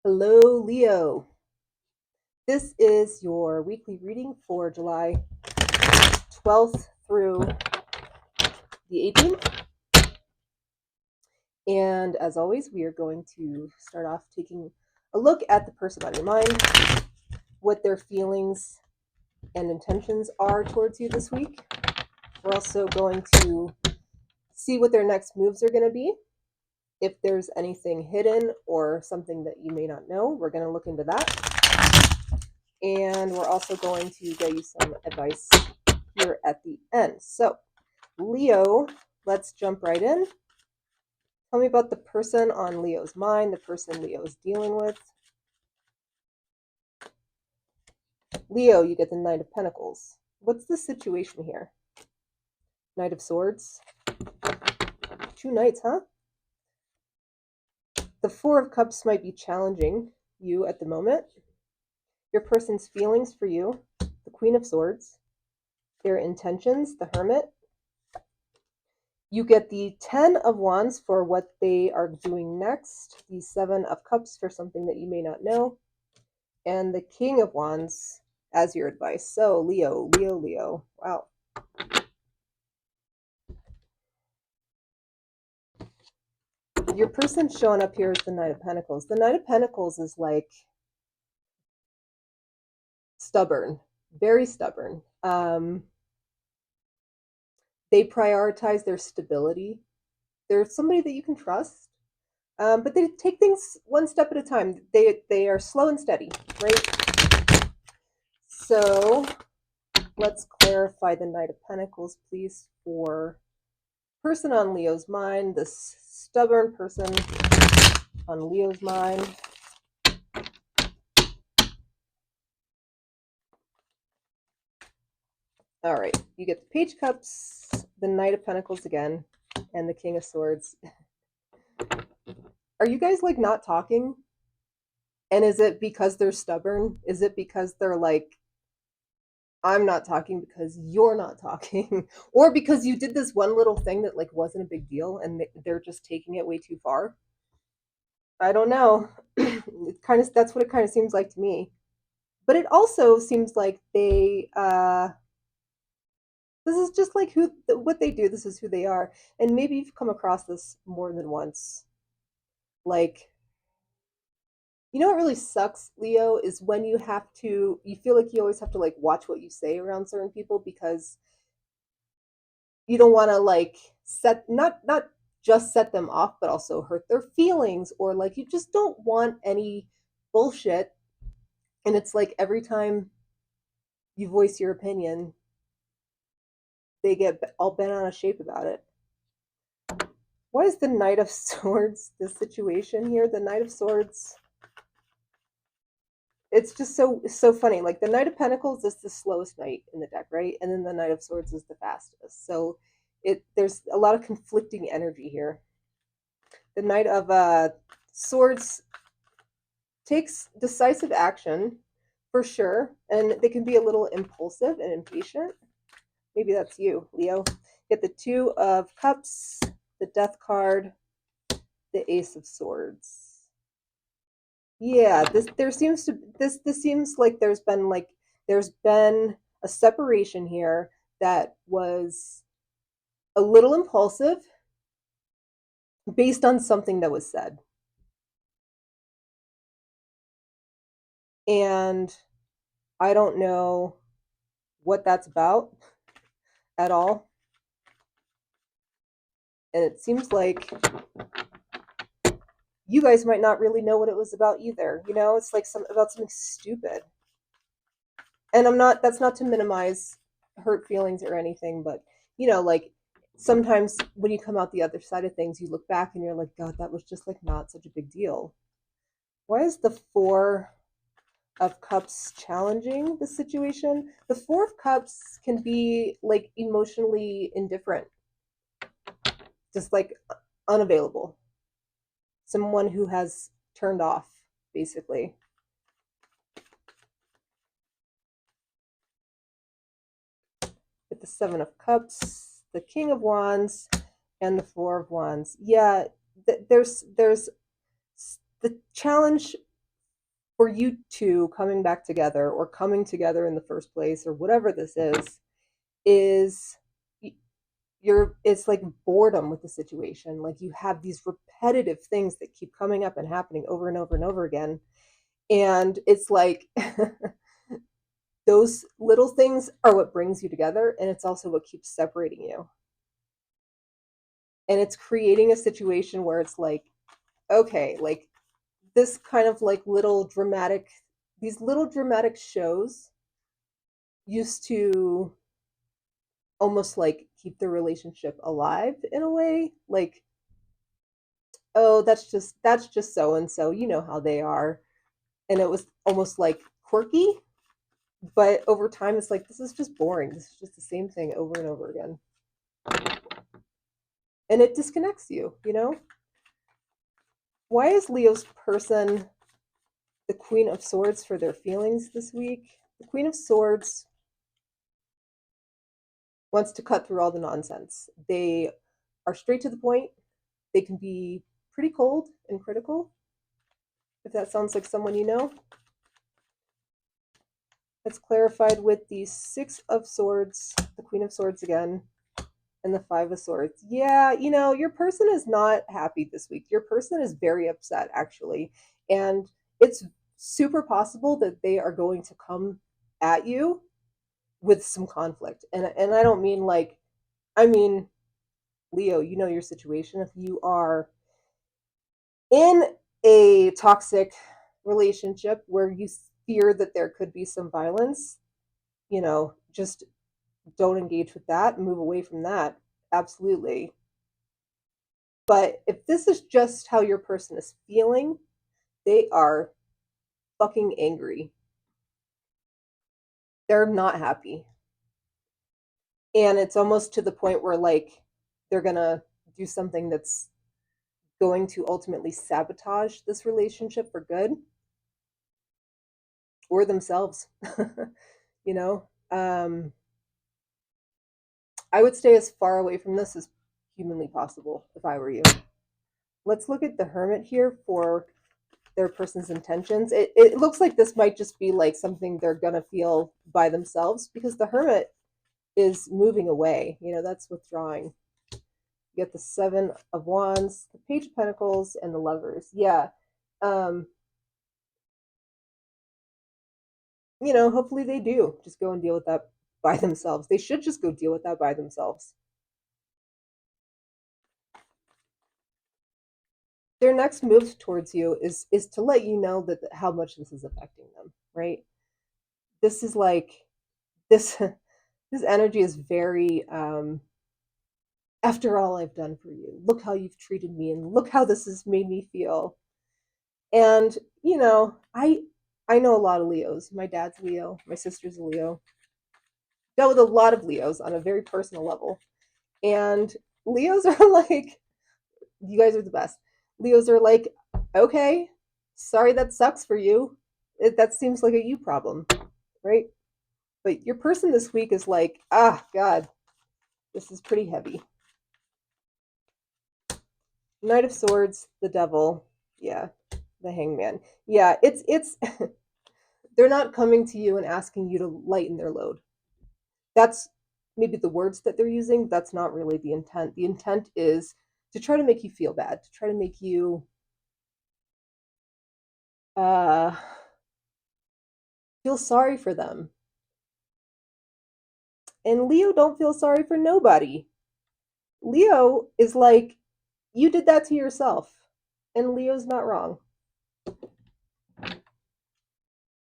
Hello, Leo. This is your weekly reading for July 12th through the 18th. And as always, we are going to start off taking a look at the person on your mind, what their feelings and intentions are towards you this week. We're also going to see what their next moves are going to be. If there's anything hidden or something that you may not know, we're going to look into that. And we're also going to get you some advice here at the end. So, Leo, let's jump right in. Tell me about the person on Leo's mind, the person Leo is dealing with. Leo, you get the Knight of Pentacles. What's the situation here? Knight of Swords. Two knights, huh? The Four of Cups might be challenging you at the moment. Your person's feelings for you, the Queen of Swords. Their intentions, the Hermit. You get the 10 of Wands for what they are doing next, the 7 of Cups for something that you may not know, and the King of Wands as your advice. So, Leo. Wow. Your person showing up here is the Knight of Pentacles. The Knight of Pentacles is like stubborn, very stubborn. They prioritize their stability. They're somebody that you can trust. But they take things one step at a time. They are slow and steady, right? So let's clarify the Knight of Pentacles, please, for person on Leo's mind, this stubborn person on Leo's mind. All right, you get the Page of Cups, the Knight of Pentacles again, and the King of Swords. Are you guys like not talking? And is it because they're stubborn? Is it because they're like, I'm not talking because you're not talking? Or because you did this one little thing that like wasn't a big deal and they're just taking it way too far? I don't know. That's what it kind of seems like to me. But it also seems like this is just like what they do. This is who they are. And maybe you've come across this more than once. Like, you know what really sucks, Leo, is when you feel like you always have to like watch what you say around certain people because you don't want to like not just set them off, but also hurt their feelings, or like you just don't want any bullshit. And it's like every time you voice your opinion, they get all bent out of shape about it. Why is the Knight of Swords the situation here? The Knight of Swords, it's just so funny. Like the Knight of Pentacles is the slowest knight in the deck, right? And then the Knight of Swords is the fastest. So there's a lot of conflicting energy here. The Knight of Swords takes decisive action for sure, and they can be a little impulsive and impatient. Maybe that's you, Leo. Get the Two of Cups, the Death card, the Ace of Swords. Yeah, this seems like there's been a separation here that was a little impulsive based on something that was said. And I don't know what that's about at all. And it seems like you guys might not really know what it was about either. You know, it's like about something stupid. And that's not to minimize hurt feelings or anything, but you know, like sometimes when you come out the other side of things, you look back and you're like, God, that was just like not such a big deal. Why is the Four of Cups challenging the situation? The Four of Cups can be like emotionally indifferent, just like unavailable. Someone who has turned off, basically. With the Seven of Cups, the King of Wands, and the Four of Wands. Yeah, there's the challenge for you two coming back together or coming together in the first place or whatever this is you're it's like boredom with the situation. Like you have these repetitive things that keep coming up and happening over and over and over again. And it's like those little things are what brings you together, and it's also what keeps separating you. And it's creating a situation where it's like, okay, like this kind of like little dramatic, these little dramatic shows used to almost like keep the relationship alive in a way. Like, oh, that's just so and so, you know how they are. And it was almost like quirky, but over time it's like this is just boring. This is just the same thing over and over again. And it disconnects you, you know? Why is Leo's person the Queen of Swords for their feelings this week? The Queen of Swords wants to cut through all the nonsense. They are straight to the point. They can be pretty cold and critical, if that sounds like someone you know. It's clarified with the Six of Swords, the Queen of Swords again, and the Five of Swords. Yeah, you know, your person is not happy this week. Your person is very upset, actually. And it's super possible that they are going to come at you with some conflict. And I don't mean like, I mean, Leo, you know your situation. If you are in a toxic relationship where you fear that there could be some violence, you know, just don't engage with that, move away from that. Absolutely. But if this is just how your person is feeling, they are fucking angry. They're not happy. And it's almost to the point where like they're going to do something that's going to ultimately sabotage this relationship for good or themselves. you know, I would stay as far away from this as humanly possible if I were you. Let's look at the Hermit here for their person's intentions. It looks like this might just be like something they're gonna feel by themselves because the Hermit is moving away. You know, that's withdrawing. You get the Seven of Wands, the Page of Pentacles, and the Lovers. Yeah. Um, you know, hopefully they do just go and deal with that by themselves. They should just go deal with that by themselves. Their next move towards you is to let you know that how much this is affecting them, right? This is like this this energy is very after all I've done for you, look how you've treated me and look how this has made me feel. And you know, I know a lot of Leos. My dad's Leo, my sister's a Leo. Dealt with a lot of Leos on a very personal level. And Leos are like, you guys are the best. Leos are like, okay, sorry that sucks for you. That seems like a you problem, right? But your person this week is like, ah, God, this is pretty heavy. Knight of Swords, the Devil, yeah, the Hangman. Yeah, it's they're not coming to you and asking you to lighten their load. That's maybe the words that they're using. That's not really the intent. The intent is to try to make you feel bad, to try to make you uh, feel sorry for them. And Leo don't feel sorry for nobody. Leo is like, you did that to yourself. And Leo's not wrong.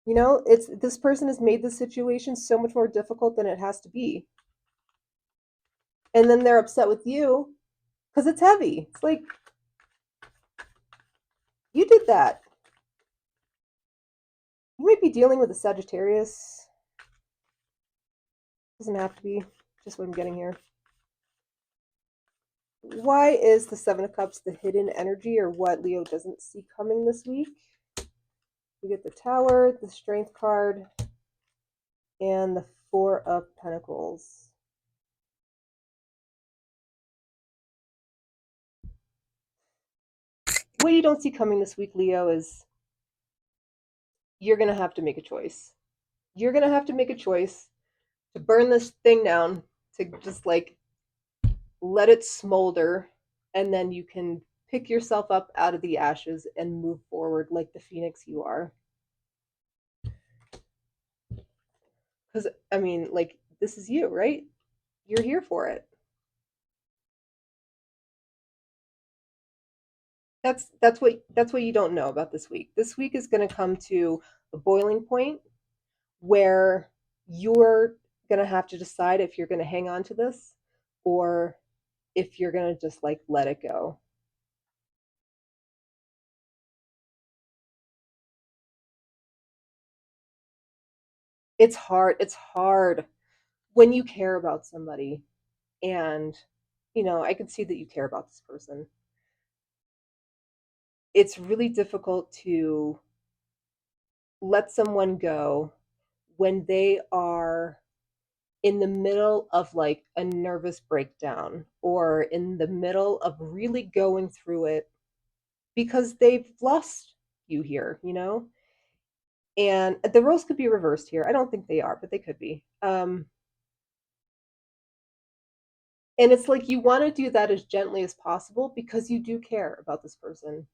You know, it's this person has made the situation so much more difficult than it has to be. And then they're upset with you because it's heavy. It's like, you did that. You might be dealing with a Sagittarius. Doesn't have to be, just what I'm getting here. Why is the Seven of Cups the hidden energy or what Leo doesn't see coming this week? We get the Tower, the Strength card, and the Four of Pentacles. What you don't see coming this week, Leo, is you're going to have to make a choice. You're going to have to make a choice to burn this thing down, to just like let it smolder, and then you can pick yourself up out of the ashes and move forward like the phoenix you are. Because, I mean, like, this is you, right? You're here for it. That's what you don't know about this week. This week is going to come to a boiling point where you're going to have to decide if you're going to hang on to this or if you're going to just like let it go. It's hard. It's hard when you care about somebody, and I can see that you care about this person. It's really difficult to let someone go when they are in the middle of like a nervous breakdown or in the middle of really going through it because they've lost you here. And the roles could be reversed here. I don't think they are, but they could be. And it's like you want to do that as gently as possible because you do care about this person,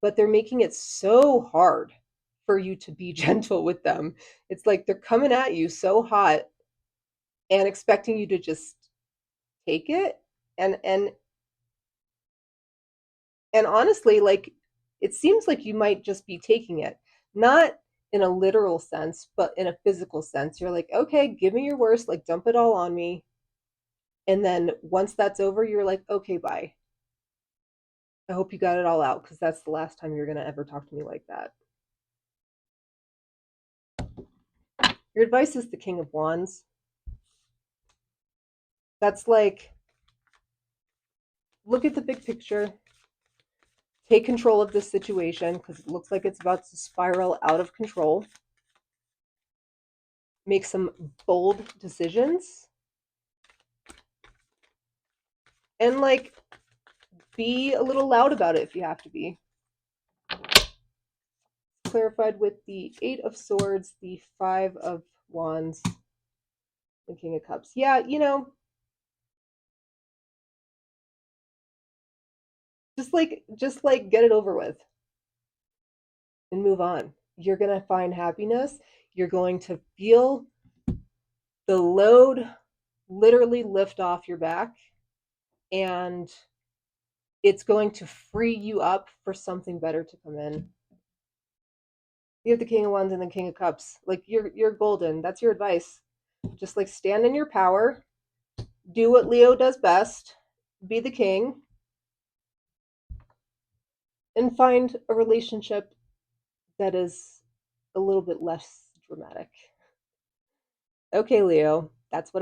but they're making it so hard for you to be gentle with them. It's like they're coming at you so hot and expecting you to just take it. And and and honestly, like, it seems like you might just be taking it, not in a literal sense, but in a physical sense. You're like, okay, give me your worst, like dump it all on me. And then once that's over, you're like, okay, bye. I hope you got it all out because that's the last time you're going to ever talk to me like that. Your advice is the King of Wands. That's like, look at the big picture, take control of this situation because it looks like it's about to spiral out of control. Make some bold decisions and like be a little loud about it if you have to be. Clarified with the Eight of Swords, the Five of Wands, the King of Cups. Yeah, just like get it over with and move on. You're going to find happiness. You're going to feel the load literally lift off your back, and it's going to free you up for something better to come in. You have the King of Wands and the King of Cups. Like, you're golden. That's your advice. Just like stand in your power, do what Leo does best, be the king, and find a relationship that is a little bit less dramatic. Okay, Leo, that's what